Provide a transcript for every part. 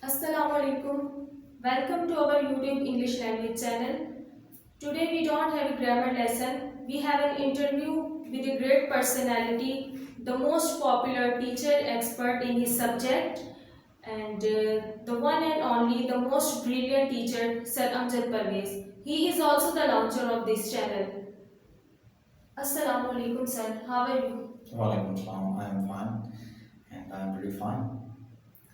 Assalamu alaikum. Welcome to our YouTube English language channel. Today we don't have a grammar lesson. We have an interview with a great personality, the most popular teacher expert in his subject, and the one and only, the most brilliant teacher, SIR AMJAD PERVAIZ. He is also the launcher of this channel. Assalamu alaikum, sir. How are you? Walaikum salam. I am fine, and I am pretty fine.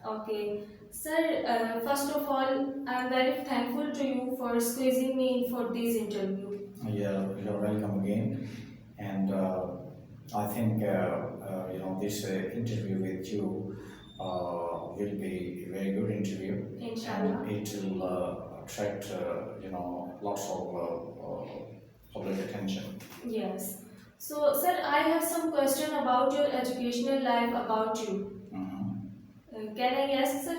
Okay, sir, first of all, I am very thankful to you for squeezing me in for this interview. You're welcome again, and I think this interview with you will be a very good interview, Inshallah. and it will attract lots of public attention. Yes. So, sir, I have some question about your educational life about you. Can I ask, sir?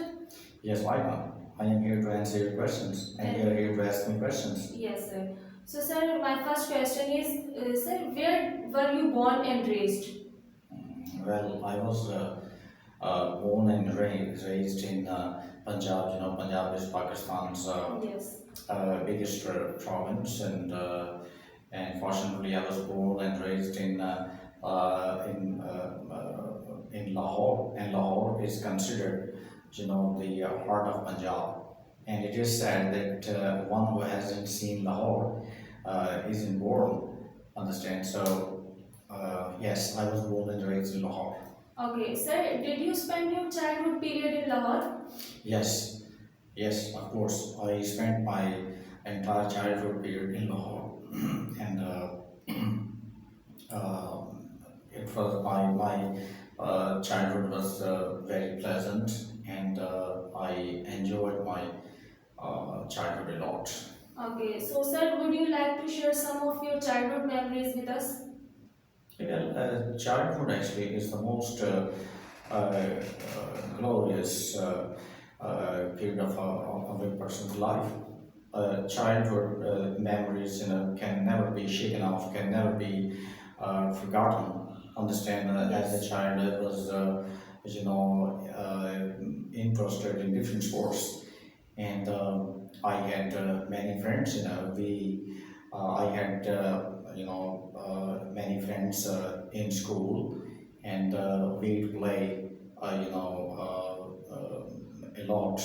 Yes, why not? I am here to answer your questions, and you are here to ask me questions. Yes, sir. So, sir, my first question is, sir, where were you born and raised? Well, I was born and raised in Punjab. You know, Punjab is Pakistan's Yes. biggest province, and fortunately, I was born and raised in Lahore, and Lahore is considered, the heart of Punjab. And it is said that one who hasn't seen Lahore isn't born. Understand? So, yes, I was born and raised in Lahore. Okay, sir, did you spend your childhood period in Lahore? Yes, of course. I spent my entire childhood period in Lahore, and it was my childhood was very pleasant, and I enjoyed my childhood a lot. Okay, so sir, would you like to share some of your childhood memories with us? Childhood actually is the most glorious period of a person's life. Childhood memories, can never be shaken off, can never be forgotten. Understand? As a child, I was, interested in different sports, and I had many friends. I had, many friends in school, and we'd play, a lot.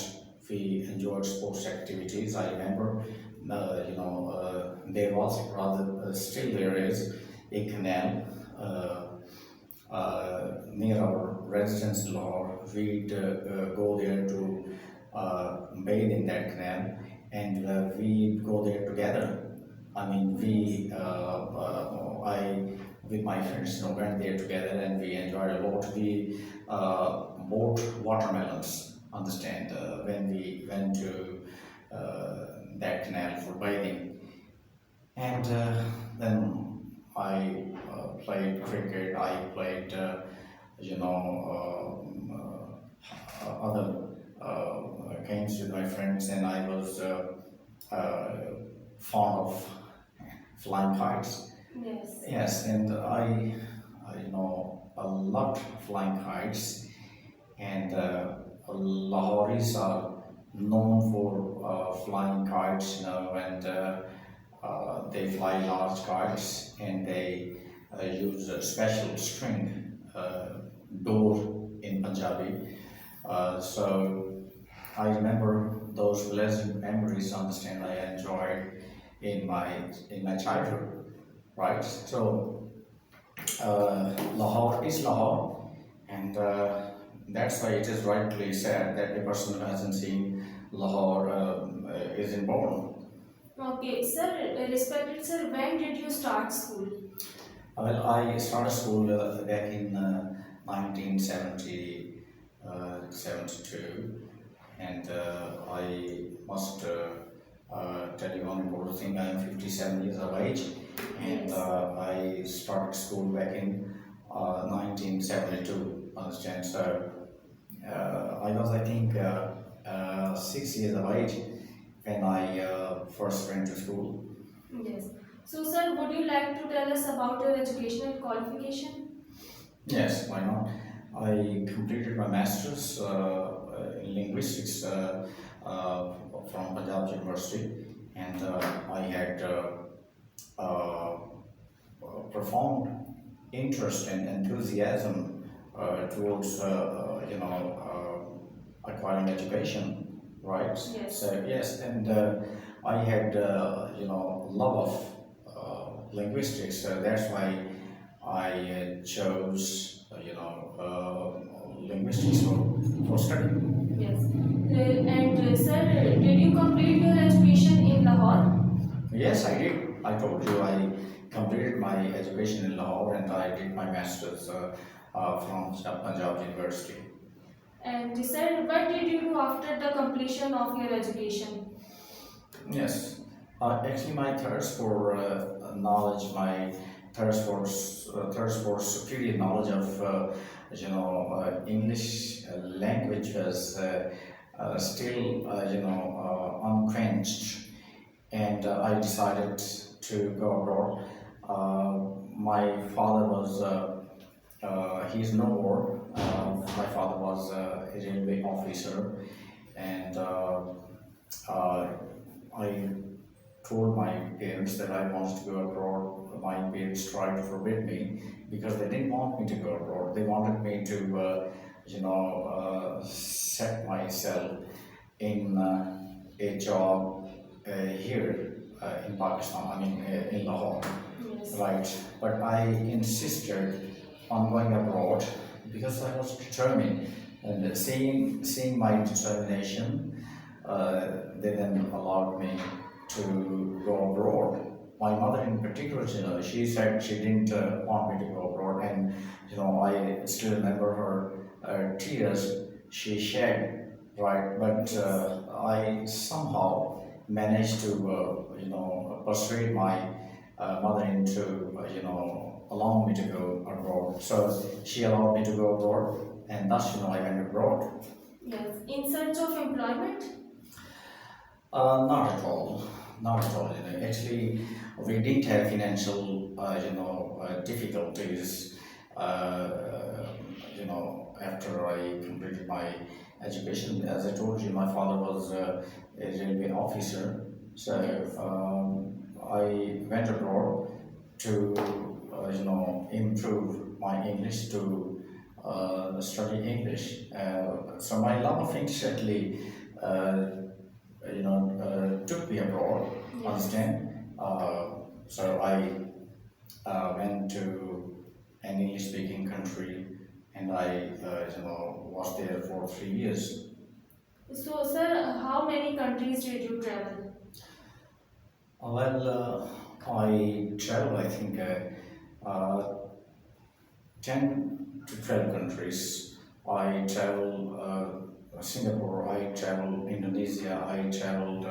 We enjoyed sports activities. I remember, there was rather still there is a canal near our residence in Lahore. We'd go there to bathe in that canal, and we'd go there together. I mean, I with my friends, went there together, and we enjoyed a lot. We bought watermelons. Understand? When we went to that canal for bathing, and then I played cricket. I played, other games with my friends, and I was fond of flying kites. Yes. Yes, and I loved flying kites, and Lahoris are known for flying kites, and they fly large kites, and they use a special string, door in Punjabi. So I remember those pleasant memories. Understand? I enjoyed in my childhood, right? So Lahore is Lahore, and that's why it is rightly said that a person who hasn't seen Lahore isn't born. Okay, sir, respected sir, when did you start school? Well, I started school back in 1972, and I must tell you one important thing. I am 57 years of age, and Yes. I started school back in 1972. Understand? So I was, I think, 6 years of age when I first went to school. Yes. So, sir, would you like to tell us about your educational qualification? Yes, why not? I completed my master's in linguistics from Punjab University, and I had uh, profound interest and enthusiasm towards acquiring education, right? Yes. So yes, and I had love of linguistics, so that's why I chose linguistics for study. Yes. And sir, did you complete your education in Lahore? Yes, I did. I told you I completed my education in Lahore and I did my master's from Punjab University. And sir, what did you do after the completion of your education? Yes, actually, my thirst for knowledge, my thirst for superior knowledge of English language was still unquenched, and I decided to go abroad. My father was he's no more. My father was a railway officer, and uh, I told my parents that I wanted to go abroad. My parents tried to forbid me because they didn't want me to go abroad. They wanted me to, set myself in a job here in Pakistan. I mean, in Lahore, Yes. right? But I insisted on going abroad because I was determined, and seeing my determination, they then allowed me to go abroad. My mother, in particular, she said she didn't want me to go abroad, and I still remember her tears she shed, right? But I somehow managed to, persuade my mother into, allowing me to go abroad. So she allowed me to go abroad, and thus, I went abroad. Yes. In search of employment? Not at all. Not at all. Actually, we didn't have financial, difficulties. After I completed my education, as I told you, my father was a railway officer. So I went abroad to, improve my English, to study English. So my love of English actually. Took me abroad, Yes. understand? So I went to an English-speaking country, and I, was there for 3 years. So, sir, how many countries did you travel? I traveled, I think, 10 to 12 countries. I traveled Singapore, I traveled Indonesia, I traveled,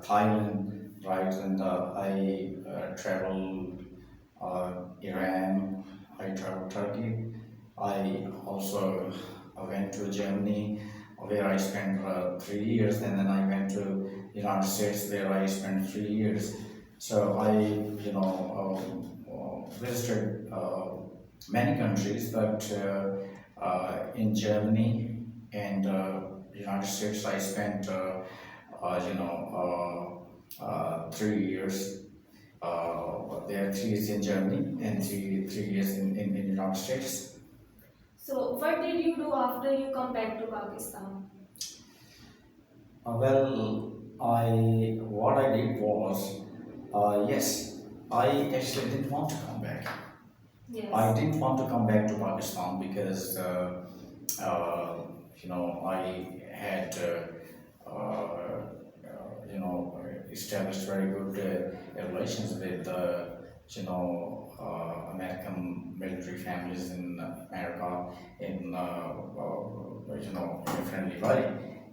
Thailand, right? And I traveled Iran, I traveled Turkey. I also went to Germany, where I spent 3 years, and then I went to United States, where I spent 3 years. So I, visited many countries, but in Germany and United States, I spent, 3 years. There are 3 years in Germany and three years in United States. So, what did you do after you come back to Pakistan? What I did was, yes, I actually didn't want to come back. Yes. I didn't want to come back to Pakistan because, I had, established very good relations with, American military families in America in, in a friendly way.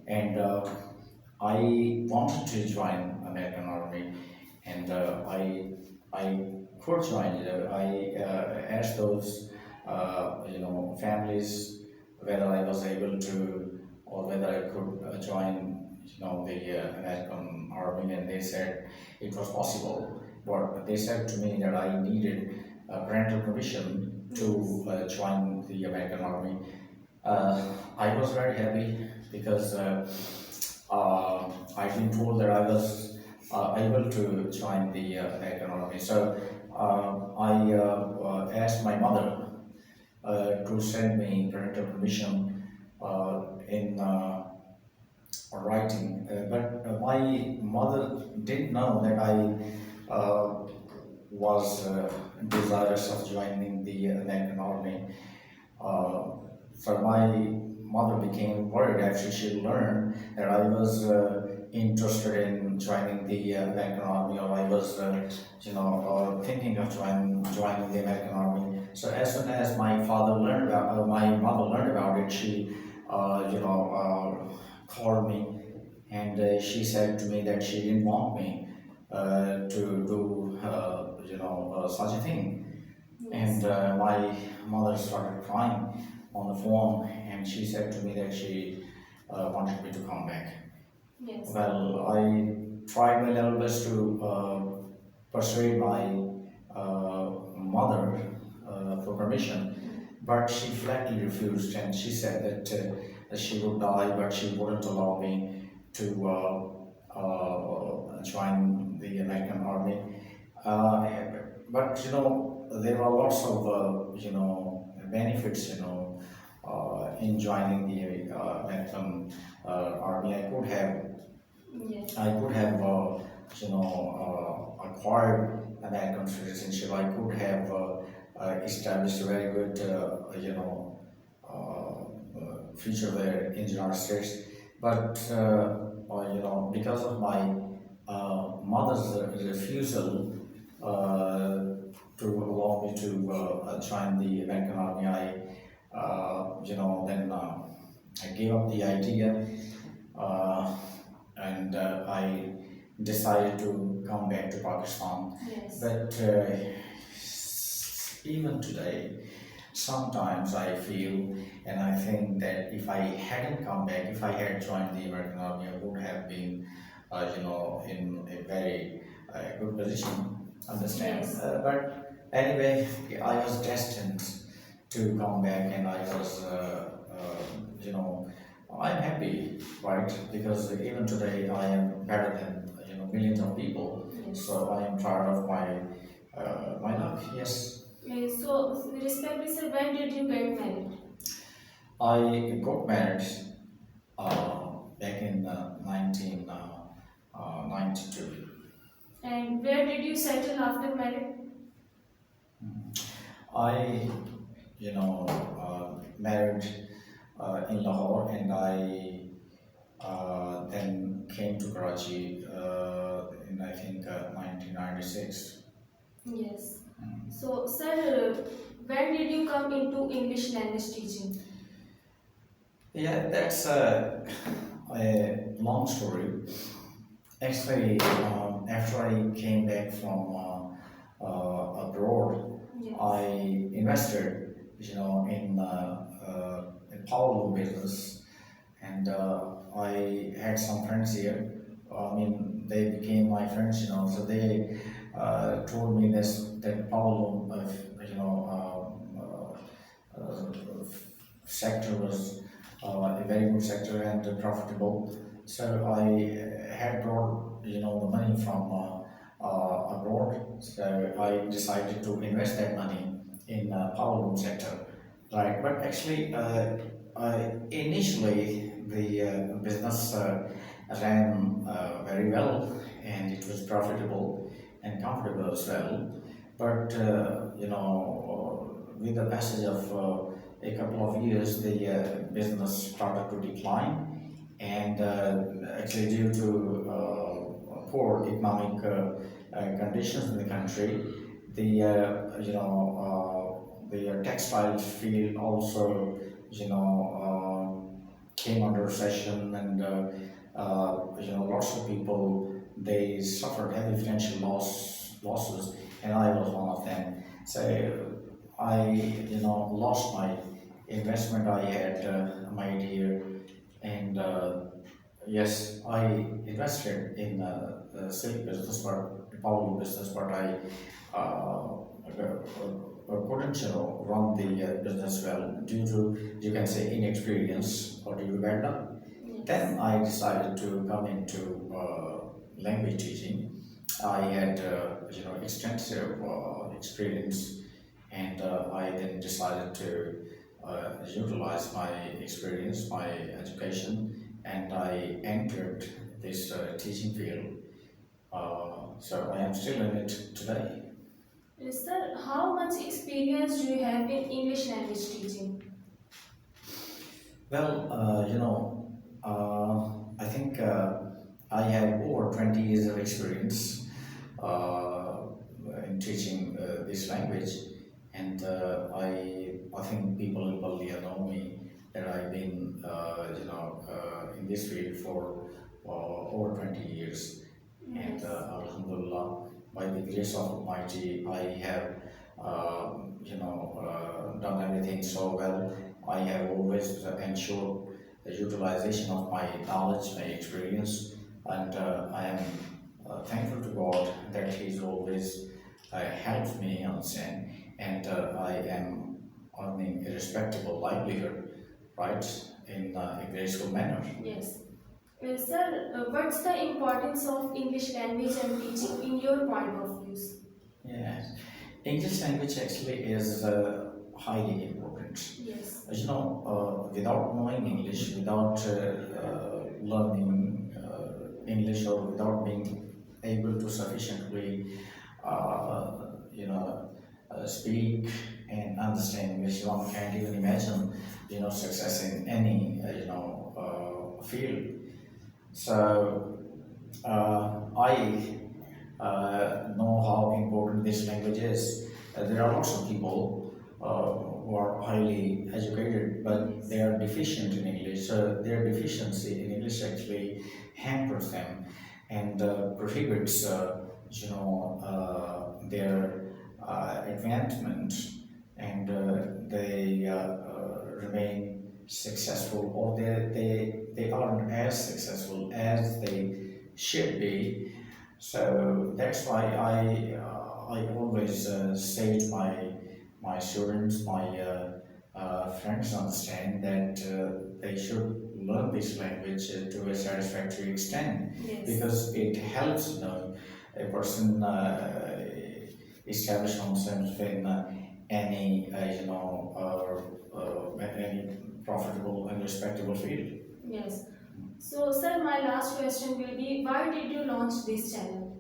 And I wanted to join American Army, and I could join it. I asked those families whether I was able to, or whether I could join the American Army, and they said it was possible. But they said to me that I needed parental permission to join the American Army. I was very happy because I've been told that I was able to join the American Army. So I asked my mother to send me parental permission in writing, but my mother didn't know that I was desirous of joining the American Army. Uh, so my mother became worried after she learned that I was interested in joining the American Army, or I was, thinking of joining the American Army. So as soon as my father learned about, my mother learned about it, she, called me, and she said to me that she didn't want me to do, such a thing. And Yes. my mother started crying on the phone, and she said to me that she wanted me to come back. Yes. Well, I tried my level best to persuade my mother for permission, but she flatly refused, and she said that she would die, but she wouldn't allow me to join the American Army. Uh, but there are lots of benefits in joining the American Army. Yes. I could have acquired American citizenship. I could have established a very good future there in the United States. But because of my mother's refusal to allow me to join the American Army, I gave up the idea, uh, and I decided to come back to Pakistan. Yes. But even today, sometimes I feel and I think that if I hadn't come back, if I had joined the American Army, I would have been, in a very good position. Understand? Yes. But anyway, I was destined to come back, and I was, I'm happy, right? Because even today, I am better than millions of people. Yes. So I am proud of my luck. Yes. So, respectfully, sir, when did you get married? I got married back in 1992. And where did you settle after marriage? I, married in Lahore, and I then came to Karachi in I think 1996. Yes. So, sir, when did you come into English language teaching? Yeah, that's a long story. Actually, after I came back from abroad, Yes. I invested, in power loom business, and I had some friends here. I mean, they became my friends, So they told me this that power loom, sector was a very good sector and profitable. So I had brought the money from abroad. So I decided to invest that money in power loom sector, right? But actually, initially the business ran very well, and it was profitable and comfortable as well. But with the passage of a couple of years, the business started to decline, and actually due to poor economic conditions in the country, the textile field also came under recession, and lots of people, they suffered heavy financial losses, and I was one of them. So I lost my investment I had made here, and yes, I invested in the silk business, but power loom business, but I couldn't run the business well due to, you can say, inexperience or due to bad luck. Then I decided to come into language teaching. I had extensive experience, and I then decided to utilize my experience, my education, and I entered this teaching field. So I am still in it today. Sir, how much experience do you have in English language teaching? Well, I think I have over 20 years of experience uh, in teaching this language, and I think people will know me that I've been in this field for over 20 years, and Yes. Alhamdulillah, by the grace of Almighty, I have done everything so well. I have always ensured the utilization of my knowledge, my experience, and I am thankful to God that He's always helped me understand, and I am earning a respectable livelihood, right, in a graceful manner. Yes. Sir, what's the importance of English language and teaching in your point of views? Yes, English language actually is highly important. Yes. Without knowing English, without learning English, or without being able to sufficiently, speak and understand English, one can't even imagine, success in any, field. So I know how important this language is. There are lots of people who are highly educated, but they are deficient in English. Their deficiency in English actually hampers them and prohibits, their advancement, and they remain successful, or they aren't as successful as they should be. So that's why I always say to my students, my friends, understand that they should learn this language to a satisfactory extent, Yes. because it helps a person establish himself in any any profitable and respectable field. Yes. So, sir, my last question will be, why did you launch this channel?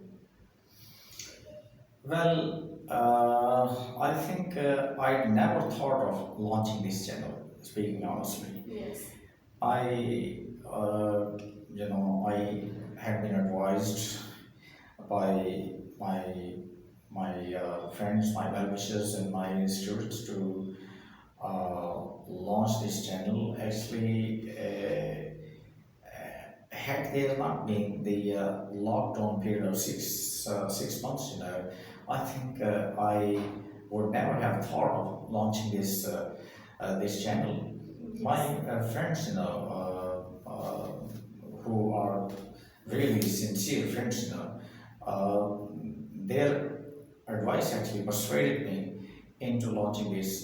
Well, I think I never thought of launching this channel, speaking honestly. Yes. I, I had been advised by my friends, my well-wishers, and my students to launch this channel. Actually, had there not been the lockdown period of 6 months, I think I would never have thought of launching this channel. My friends, who are really sincere friends, their advice actually persuaded me into launching this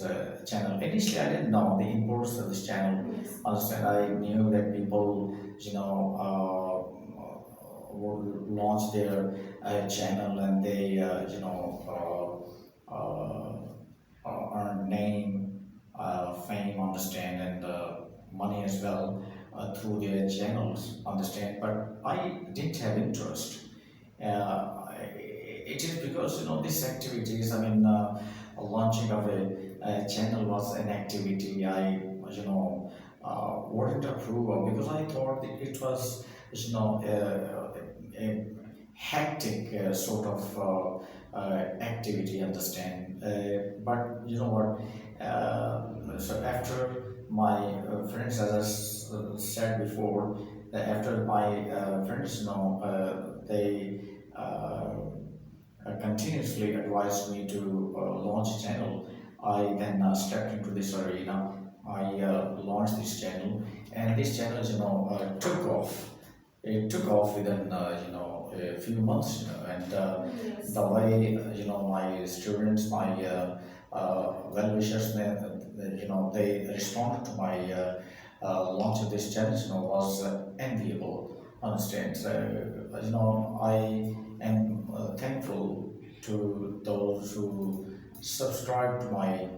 channel. Initially, I didn't know the importance of this channel. Yes. Understand, I knew that people, would launch their channel, and they, earn name, fame, understand, and money as well through their channels, understand. But I didn't have interest. It is because these activities. I mean, launching of a channel was an activity I wouldn't approve of, because I thought that it was a hectic sort of activity, understand. But you know what? So after my friends, as said before, that after my friends, they continuously advised me to launch a channel. I then stepped into this arena. I launched this channel, and this channel, took off. It took off within, a few months, and Yes. the way, my students, my well wishers, they responded to my launch of this challenge, was enviable. Understand? So, I am thankful to those who subscribe to my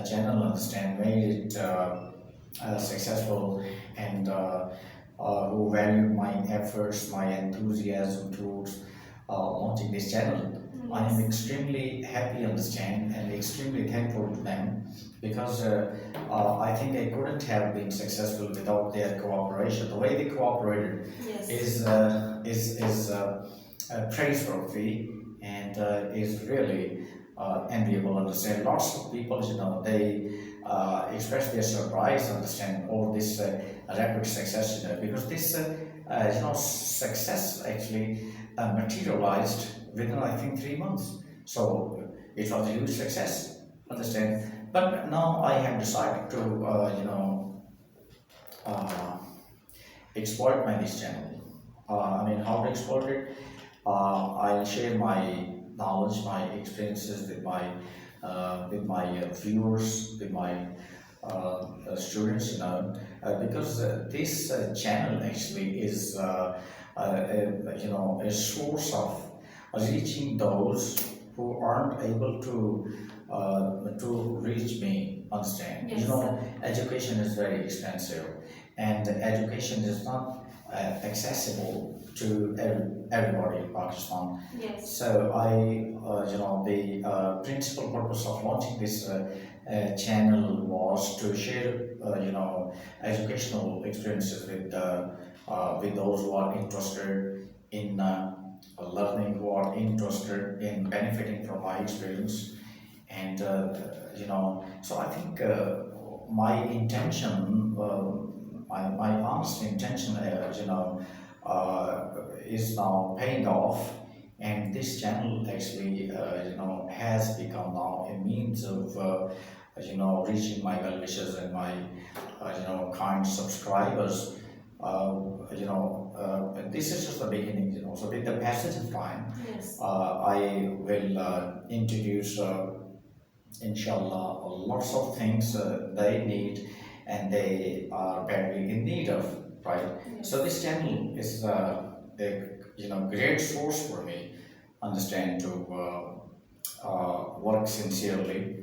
channel. Understand? Made it successful, and who valued my efforts, my enthusiasm towards launching this channel. I am extremely happy, understand, and extremely thankful to them, because I think I couldn't have been successful without their cooperation. The way they cooperated Yes. is praiseworthy, and is really enviable. Understand? Lots of people, they express their surprise, understand, over this rapid success, because this success actually materialized within, I think, 3 months. So it was a huge success, understand. But now I have decided to uh, exploit my this channel. How to exploit it? I'll share my knowledge, my experiences with my viewers, with my students, because this channel actually is a source of reaching those who aren't able to reach me. Understand? Yes. Education is very expensive, and education is not accessible to everybody in Pakistan. Yes. So the principal purpose of launching this channel was to share, educational experiences with those who are interested in learning, who are interested in benefiting from my experience, and So I think my intention, my honest intention, is now paying off, and this channel actually, has become now a means of, reaching my well wishers and my, kind subscribers. This is just the beginning, So with the passage of time, Yes. I will introduce, inshallah, lots of things they need and they are badly in need of, right? Yes. So this channel is a great source for me, understand, to work sincerely,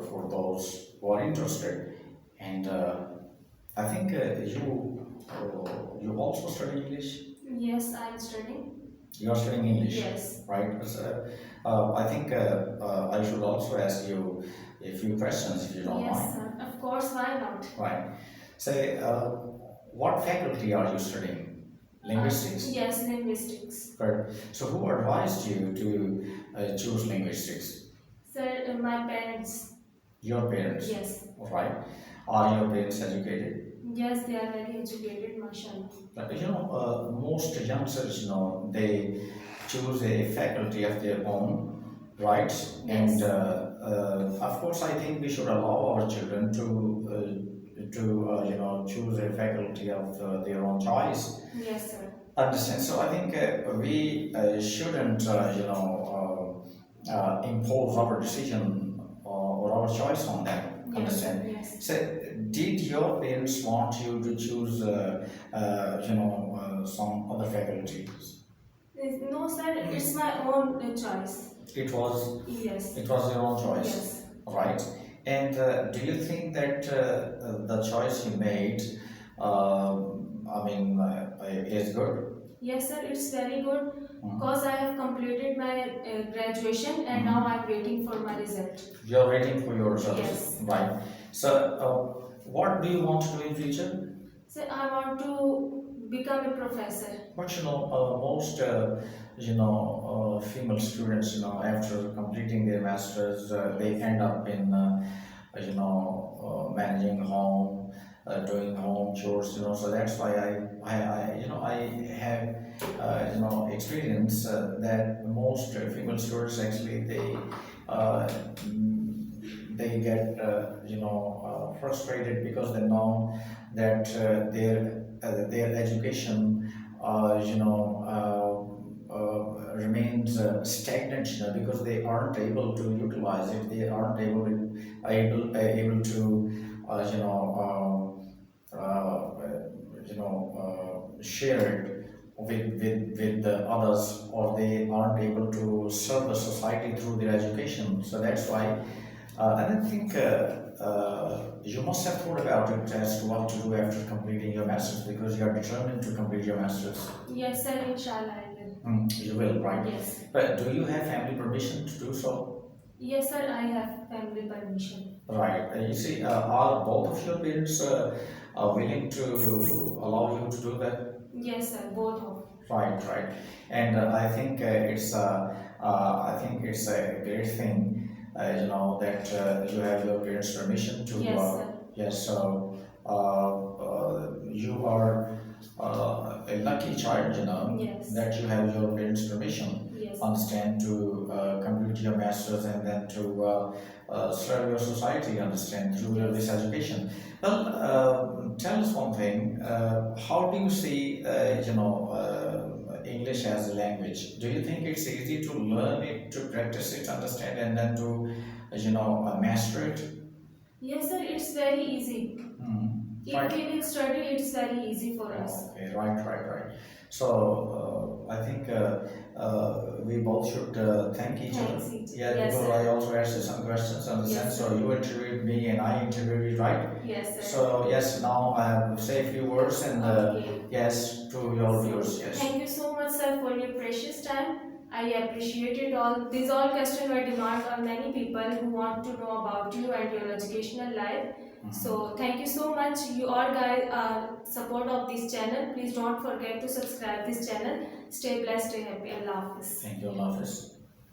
for those who are interested, and I think you also study English. Yes, I'm studying. You are studying English, Yes. right? I think I should also ask you a few questions, if you don't Yes, mind. sir. Of course, why not? Right. Say, what faculty are you studying? Linguistics. Yes, linguistics. Right. So, who advised you to choose linguistics? Sir, my parents. Your parents. Yes. Right. Are your parents educated? Yes, they are very educated, mashallah. Most youngsters, they choose a faculty of their own, right? Yes. And of course, I think we should allow our children to choose a faculty of their own choice. Yes, sir. Understand? So I think we shouldn't, impose our decision or our choice on them. Yes. Understand? Yes. So, did your parents want you to choose, some other faculties? No, sir, it's my own choice. It was Yes. your own choice, Yes. right? And do you think that the choice you made, is good? Yes, sir, it's very good Mhm. because I have completed my graduation and now I'm waiting for my result. You're waiting for your results, Yes. right? So, what do you want to do in future? So I want to become a professor. But most female students, after completing their masters, they end up in managing home, doing home chores. So that's why I have experience that most female students actually uh, they get frustrated because they know that their education remains stagnant, because they aren't able to utilize it. They aren't able to you know share it with the others, or they aren't able to serve the society through their education. So that's why, and I think you must have thought about it as to what to do after completing your masters, because you are determined to complete your masters. Yes, sir. Inshallah, I will. You will, right? Yes. But do you have family permission to do so? Yes, sir. I have family permission. Right. You see, are both of your parents willing to allow you to do that? Yes, sir. Both of. Right, right. And I think it's a great thing, that you have your parents' permission to. Yes, sir. Yes. So you are a lucky child, Yes. that you have your parents' permission. Yes. Understand, to complete your masters, and then to serve your society. Understand, through this education. Well, tell us one thing. How do you see, English as a language? Do you think it's easy to learn it, to practice it, understand, and then to, master it? Yes, sir. It's very easy. If Right. we will study, it's very easy for us. Okay, right. So I think we both should thank each other. Thanks. Yeah, Yes, because sir. I also asked you some questions, understand. Yes, So sir. you interviewed me and I interviewed you, right? Yes, sir. So yes, now I have to say a few words, and Okay. yes, to your viewers. Yes. Thank you so much, sir, for your precious time. I appreciate it all. These all questions were demanded on many people who want to know about you and your educational life. So thank you so much. You all guys are support of this channel. Please don't forget to subscribe this channel. Stay blessed, stay happy. Allah Hafiz. Thank you, Allah Hafiz.